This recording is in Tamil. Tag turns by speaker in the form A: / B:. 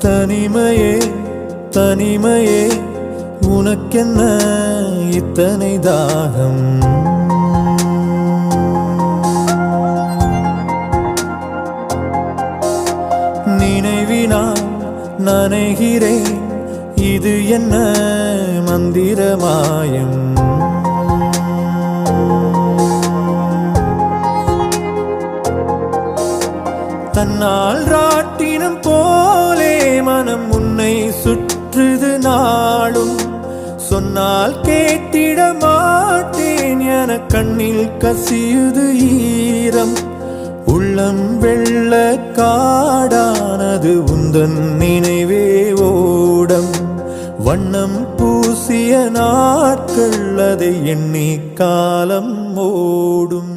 A: தனிமையே தனிமையே உனக்கென்ன இத்தனை தாகம்? நினைவினால் நனைகிறேன், இது என்ன மந்திரமாயம்? தன்னால் ராட்டினம் போலே மனம் உன்னை சுற்றுது நாளும். சொன்னால் கேட்டிட மாட்டேன் என கண்ணில் கசியுது ஈரம். உள்ளம் வெள்ள காடானது உந்தன் நினைவே ஓடம். வண்ணம் பூசிய நாட்கள் அதை எண்ணி காலம் ஓடும்.